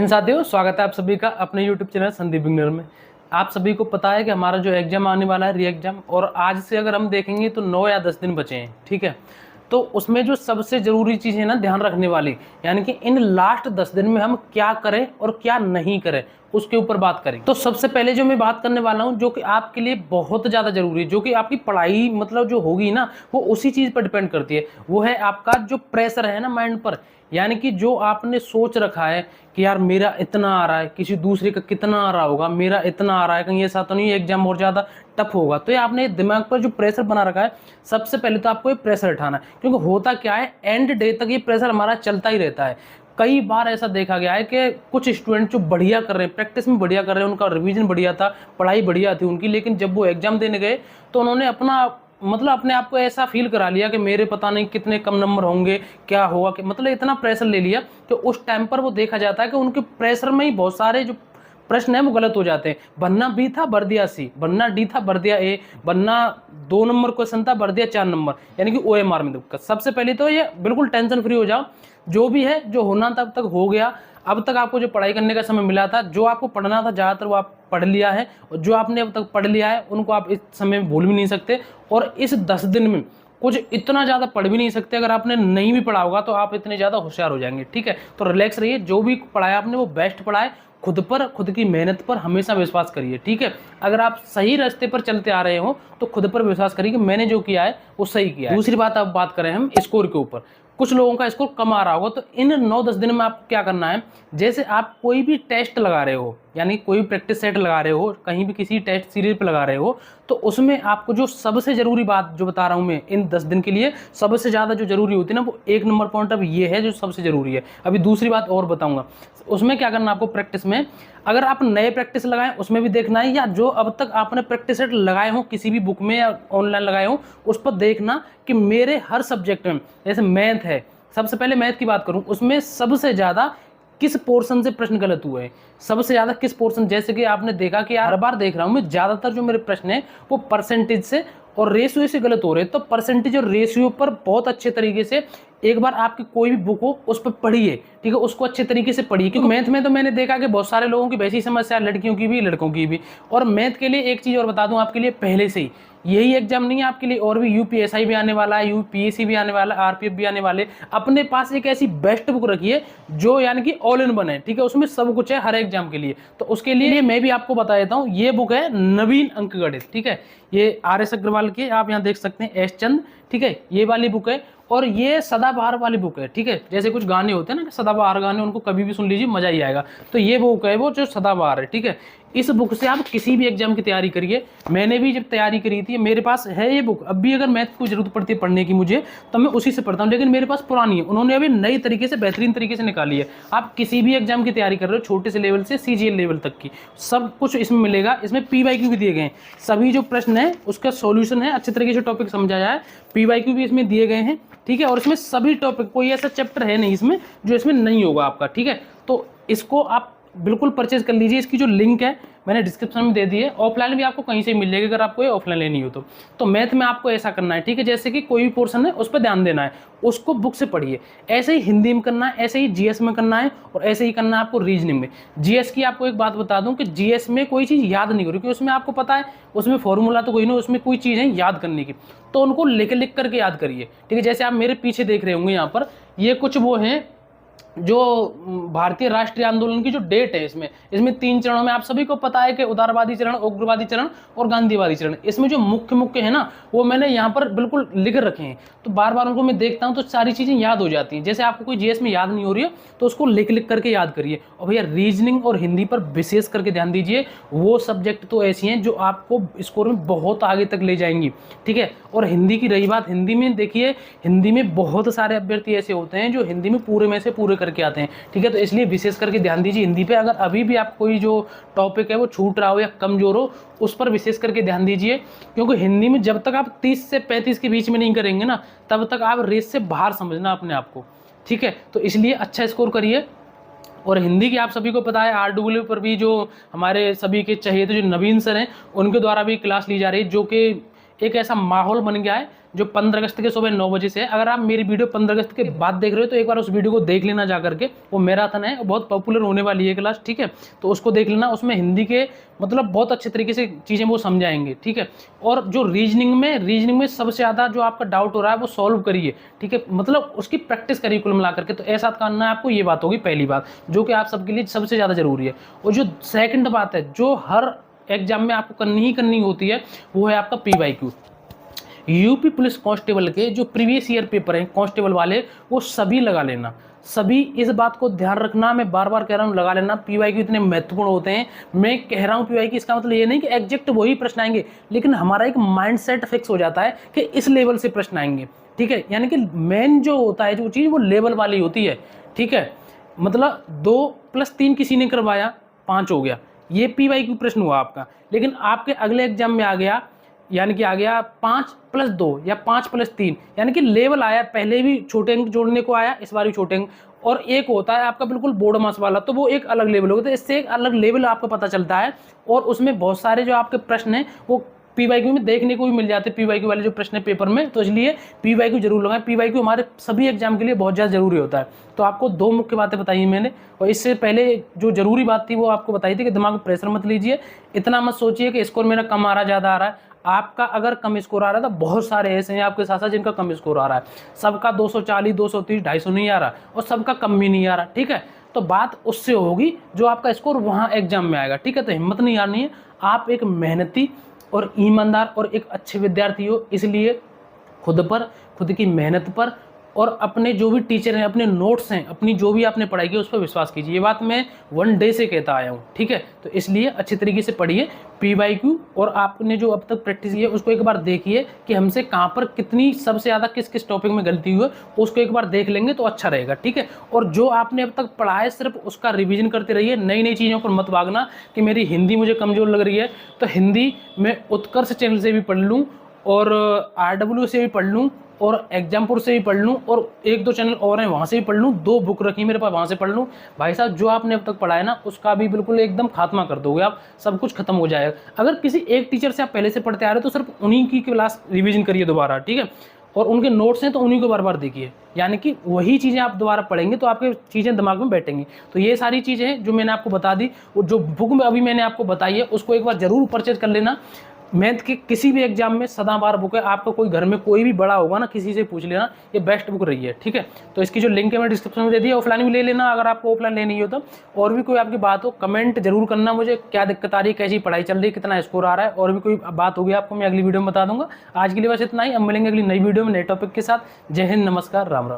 जिन साथियों, स्वागत है आप सभी का अपने YouTube चैनल संदीप बिगनर में। आप सभी को पता है कि हमारा जो एग्जाम आने वाला है री एग्जाम, और आज से अगर हम देखेंगे तो 9 या 10 दिन बचे हैं। ठीक है, तो उसमें जो सबसे ज़रूरी चीज़ है ना ध्यान रखने वाली, यानी कि इन लास्ट 10 दिन में हम क्या करें और क्या नहीं करें, उसके ऊपर बात करें। तो सबसे पहले जो मैं बात करने वाला हूं, जो कि आपके लिए बहुत ज़्यादा जरूरी है, जो कि आपकी पढ़ाई मतलब जो होगी ना, वो उसी चीज़ पर डिपेंड करती है। वो है आपका जो प्रेशर है ना माइंड पर, यानी कि जो आपने सोच रखा है कि यार मेरा इतना आ रहा है, किसी दूसरे का कितना आ रहा होगा, मेरा इतना आ रहा है, कहीं ऐसा तो नहीं एग्जाम और ज़्यादा टफ होगा। तो ये आपने दिमाग पर जो प्रेशर बना रखा है, सबसे पहले तो आपको ये प्रेशर उठाना है। क्योंकि होता क्या है, एंड डे तक ये प्रेशर हमारा चलता ही रहता है। कई बार ऐसा देखा गया है कि कुछ स्टूडेंट जो बढ़िया कर रहे हैं, प्रैक्टिस में बढ़िया कर रहे हैं, उनका रिवीजन बढ़िया था, पढ़ाई बढ़िया थी उनकी, लेकिन जब वो एग्जाम देने गए तो उन्होंने अपने आप को ऐसा फील करा लिया कि मेरे पता नहीं कितने कम नंबर होंगे, क्या होगा, कि मतलब इतना प्रेशर ले लिया कि उस टाइम पर वो देखा जाता है कि उनके प्रेशर में ही बहुत सारे जो प्रश्न है वो गलत हो जाते हैं। बनना बी था भर दिया सी, बनना डी था भर दिया ए, बनना 2 नंबर क्वेश्चन था भर दिया 4 नंबर, यानी कि OMR में दिक्कत। सबसे पहले तो ये बिल्कुल टेंशन फ्री हो जाओ, जो भी है जो होना तब तक हो गया। अब तक आपको जो पढ़ाई करने का समय मिला था, जो आपको पढ़ना था ज़्यादातर वो आप पढ़ लिया है, और जो आपने अब तक पढ़ लिया है उनको आप इस समय में भूल भी नहीं सकते। और इस 10 दिन में कुछ इतना ज़्यादा पढ़ भी नहीं सकते। अगर आपने नहीं भी पढ़ा होगा तो आप इतने ज़्यादा होशियार हो जाएंगे। ठीक है, तो रिलैक्स रहिए, जो भी पढ़ाया आपने वो बेस्ट पढ़ाए, खुद पर, खुद की मेहनत पर हमेशा विश्वास करिए। ठीक है, अगर आप सही रास्ते पर चलते आ रहे हो तो खुद पर विश्वास करिए कि मैंने जो किया है वो सही किया है। दूसरी बात, अब बात करें हम स्कोर के ऊपर। कुछ लोगों का स्कोर कम आ रहा होगा, तो इन 9-10 दिन में आपको क्या करना है, जैसे आप कोई भी टेस्ट लगा रहे हो, यानी कोई भी प्रैक्टिस सेट लगा रहे हो, कहीं भी किसी टेस्ट सीरीज पे लगा रहे हो, तो उसमें आपको जो सबसे जरूरी बात जो बता रहा हूं मैं इन 10 दिन के लिए, सबसे ज्यादा जो जरूरी होती है ना, वो 1 नंबर पॉइंट अब ये है जो सबसे जरूरी है। अभी दूसरी बात और बताऊंगा। उसमें क्या करना आपको, प्रैक्टिस में अगर आप नए प्रैक्टिस लगाएं उसमें भी देखना है, या जो अब तक आपने प्रैक्टिस सेट लगाए हो किसी भी बुक में या ऑनलाइन लगाए हो, उस पर देखना कि मेरे हर सब्जेक्ट में, जैसे मैथ है, सबसे पहले मैथ की बात करूं, उसमें सबसे ज्यादा किस पोर्शन से प्रश्न गलत हुए हैं, सबसे ज्यादा किस पोर्शन। जैसे कि आपने देखा कि हर बार देख रहा हूं मैं, ज्यादातर जो मेरे प्रश्न है वो परसेंटेज से और रेशियो से गलत हो रहे हैं। तो परसेंटेज और रेशियो पर बहुत अच्छे तरीके से एक बार आपकी कोई भी बुक हो उस पर पढ़िए। ठीक है, उसको अच्छे तरीके से पढ़िए, क्योंकि मैथ में तो मैंने देखा कि बहुत सारे लोगों की वैसी समस्या, लड़कियों की भी लड़कों की भी। और मैथ के लिए एक चीज़ और बता दूं आपके लिए, पहले से ही यही एग्जाम नहीं है आपके लिए, और भी UPSI भी आने वाला है, UPSC भी आने वाला है, RPF भी आने वाले। अपने पास एक ऐसी बेस्ट बुक रखिए जो यानी कि ऑल इन वन है। ठीक है, उसमें सब कुछ है हर एग्जाम के लिए। तो उसके लिए मैं भी आपको बता देता हूँ, ये बुक है नवीन अंकगणित। ठीक है, ये RS अग्रवाल की, आप यहाँ देख सकते हैं, S चंद। ठीक है, ये वाली बुक है, और ये सदाबहार वाली बुक है। ठीक है, जैसे कुछ गाने होते हैं ना सदाबहार गाने, उनको कभी भी सुन लीजिए, मजा ही आएगा। तो ये बुक है वो जो सदाबहार है। ठीक है, इस बुक से आप किसी भी एग्जाम की तैयारी करिए। मैंने भी जब तैयारी करी थी, मेरे पास है ये बुक। अब भी अगर मैथ को जरूरत पड़ती है पढ़ने की मुझे, तो मैं उसी से पढ़ता हूँ, लेकिन मेरे पास पुरानी है, उन्होंने अभी नई तरीके से, बेहतरीन तरीके से निकाली है। आप किसी भी एग्जाम की तैयारी कर रहे हो, छोटे से लेवल से CGL लेवल तक की, सब कुछ इसमें मिलेगा। इसमें PYQ भी दिए गए हैं, सभी जो प्रश्न है उसका सॉल्यूशन है, अच्छे तरीके से टॉपिक समझाया है। PYQ भी इसमें दिए गए हैं। ठीक है, और इसमें सभी टॉपिक, कोई ऐसा चैप्टर है नहीं इसमें जो इसमें नहीं होगा आपका। ठीक है, तो इसको आप बिल्कुल परचेज कर लीजिए। इसकी जो लिंक है मैंने डिस्क्रिप्शन में दे दी है, ऑफलाइन भी आपको कहीं से मिल जाएगी अगर आपको ये ऑफलाइन लेनी हो तो मैथ में आपको ऐसा करना है। ठीक है, जैसे कि कोई भी पोर्शन है उस पर ध्यान देना है, उसको बुक से पढ़िए। ऐसे ही हिंदी में करना है, ऐसे ही GS में करना है, और ऐसे ही करना है आपको रीजनिंग में। GS की आपको एक बात बता दूं कि GS में कोई चीज़ याद नहीं हो रही, क्योंकि उसमें आपको पता है उसमें फॉर्मूला तो कोई नहीं, उसमें कोई चीज़ है याद करने की, तो उनको लिख करके याद करिए। ठीक है, जैसे आप मेरे पीछे देख रहे होंगे यहाँ पर, ये कुछ वो हैं जो भारतीय राष्ट्रीय आंदोलन की जो डेट है, इसमें 3 चरणों में, आप सभी को पता है कि उदारवादी चरण, उग्रवादी चरण और गांधीवादी चरण। इसमें जो मुख्य मुख्य है ना, वो मैंने यहाँ पर बिल्कुल लिख रखे हैं, तो बार बार उनको मैं देखता हूँ तो सारी चीजें याद हो जाती हैं। जैसे आपको कोई GS में याद नहीं हो रही है तो उसको लिख करके याद करिए। और भैया रीजनिंग और हिंदी पर विशेष करके ध्यान दीजिए, वो सब्जेक्ट तो ऐसी हैं जो आपको स्कोर में बहुत आगे तक ले जाएंगी। ठीक है, और हिंदी की रही बात, हिंदी में देखिए, हिंदी में बहुत सारे अभ्यर्थी ऐसे होते हैं जो हिंदी में पूरे में से पूरे करके आते हैं। ठीक है, तो इसलिए विशेष करके ध्यान दीजिए हिंदी पे। अगर अभी भी आप कोई जो टॉपिक है वो छूट रहा हो या कमजोर हो, उस पर विशेष करके ध्यान दीजिए, क्योंकि हिंदी में जब तक आप 30 से 35 के बीच में नहीं करेंगे ना, तब तक आप रेस से बाहर समझना अपने आप को। ठीक है, तो इसलिए अच्छा स्कोर करिए। और हिंदी की आप सभी को पता है, RW पर भी जो हमारे सभी के चाहिए थे, जो नवीन सर हैं, उनके द्वारा भी क्लास ली जा रही है, जो कि एक ऐसा माहौल बन गया है जो 15 अगस्त के सुबह 9 बजे से है। अगर आप मेरी वीडियो 15 अगस्त के बाद देख रहे हो तो एक बार उस वीडियो को देख लेना जा करके, वो मैराथन है, बहुत पॉपुलर होने वाली है क्लास, ठीक है। तो उसको देख लेना, उसमें हिंदी के मतलब बहुत अच्छे तरीके से चीज़ें वो समझाएंगे, ठीक है। और जो रीजनिंग में सबसे ज़्यादा जो आपका डाउट हो रहा है वो सॉल्व करिए, ठीक है, मतलब उसकी प्रैक्टिस करिए कुल मिला करके। तो ऐसा करना है आपको, ये बात होगी पहली बात जो कि आप सबके लिए सबसे ज़्यादा जरूरी है। और जो सेकंड बात है जो हर एग्जाम में आपको करनी होती है, वो है आपका PYQ। यूपी पुलिस कांस्टेबल के जो प्रीवियस ईयर पेपर हैं कांस्टेबल वाले, वो सभी लगा लेना, सभी इस बात को ध्यान रखना, मैं बार बार कह रहा हूँ लगा लेना। PYQ इतने महत्वपूर्ण होते हैं। मैं कह रहा हूँ PYQ, इसका मतलब ये नहीं कि एग्जैक्ट वही प्रश्न आएंगे, लेकिन हमारा एक माइंडसेट फिक्स हो जाता है कि इस लेवल से प्रश्न आएंगे, ठीक है। यानी कि मेन जो होता है जो चीज़ वो लेवल वाली होती है, ठीक है। मतलब 2+3 किसी ने करवाया 5 हो गया, ये PYQ प्रश्न हुआ आपका। लेकिन आपके अगले एग्जाम में आ गया, यानी कि आ गया 5+2 या 5+3, यानी कि लेवल आया, पहले भी छोटे अंक जोड़ने को आया, इस बार भी छोटे अंक। और एक होता है आपका बिल्कुल बोर्ड मास वाला, तो वो एक अलग लेवल होता है। इससे एक अलग लेवल आपको पता चलता है। और उसमें बहुत सारे जो आपके प्रश्न हैं वो PYQ में देखने को भी मिल जाते हैं, PYQ वाले जो प्रश्न है पेपर में। तो इसलिए PYQ जरूर लगाएं। PYQ हमारे सभी एग्जाम के लिए बहुत ज़्यादा जरूरी होता है। तो आपको 2 मुख्य बातें बताई मैंने, और इससे पहले जो जरूरी बात थी वो आपको बताई थी कि दिमाग में प्रेशर मत लीजिए, इतना मत सोचिए कि स्कोर मेरा कम आ रहा, ज़्यादा आ रहा है। आपका अगर कम स्कोर आ रहा है तो बहुत सारे ऐसे हैं आपके साथ साथ जिनका कम स्कोर आ रहा है। सबका 240, 230, 250 नहीं आ रहा, और सबका कम भी नहीं आ रहा, ठीक है। तो बात उससे होगी जो आपका स्कोर वहाँ एग्जाम में आएगा, ठीक है। तो हिम्मत नहीं हारनी है, आप एक मेहनती और ईमानदार और एक अच्छे विद्यार्थी हो, इसलिए खुद पर, खुद की मेहनत पर, और अपने जो भी टीचर हैं, अपने नोट्स हैं, अपनी जो भी आपने पढ़ाई की उस पर विश्वास कीजिए। ये बात मैं 1 डे से कहता आया हूँ, ठीक है। तो इसलिए अच्छी तरीके से पढ़िए PYQ, और आपने जो अब तक प्रैक्टिस की है उसको एक बार देखिए कि हमसे कहाँ पर कितनी सबसे ज़्यादा किस किस टॉपिक में गलती हुई है, उसको एक बार देख लेंगे तो अच्छा रहेगा, ठीक है। और जो आपने अब तक पढ़ा है सिर्फ उसका रिविजन करते रहिए, नई नई चीज़ों पर मत भागना कि मेरी हिंदी मुझे कमज़ोर लग रही है तो हिंदी मैं उत्कर्ष चैनल से भी पढ़ लूँ, और RW से भी पढ़ लूँ, और एग्जामपुर से भी पढ़ लूँ, और 1-2 चैनल और हैं वहाँ से भी पढ़ लूँ, 2 बुक रखी मेरे पास वहाँ से पढ़ लूँ। भाई साहब जो आपने अब तक पढ़ा है ना उसका भी बिल्कुल एकदम खात्मा कर दोगे आप, सब कुछ खत्म हो जाएगा। अगर किसी एक टीचर से आप पहले से पढ़ते आ रहे हो तो सिर्फ उन्हीं की क्लास रिविजन करिए दोबारा, ठीक है। और उनके नोट्स हैं तो उन्हीं को बार बार देखिए, यानी कि वही चीज़ें आप दोबारा पढ़ेंगे तो आपके चीज़ें दिमाग में बैठेंगी। तो ये सारी चीज़ें जो मैंने आपको बता दी, और जो बुक में अभी मैंने आपको बताई है उसको एक बार जरूर परचेज कर लेना। मैथ के किसी भी एग्जाम में सदाबहार बुक है, आपका कोई घर में कोई भी बड़ा होगा ना, किसी से पूछ लेना, ये बेस्ट बुक रही है, ठीक है। तो इसकी जो लिंक है मैं डिस्क्रिप्शन में दे दिया, ऑफलाइन भी ले लेना अगर आपको ऑफलाइन लेनी हो तो। और भी कोई आपकी बात हो कमेंट जरूर करना मुझे, क्या दिक्कत आ रही है, कैसी पढ़ाई चल रही है, कितना स्कोर आ रहा है, और भी कोई बात होगी आपको मैं अगली वीडियो में बता दूंगा। आज के लिए बस इतना ही, अब मिलेंगे अगली नई वीडियो में नए टॉपिक के साथ। जय हिंद, नमस्कार, राम राम।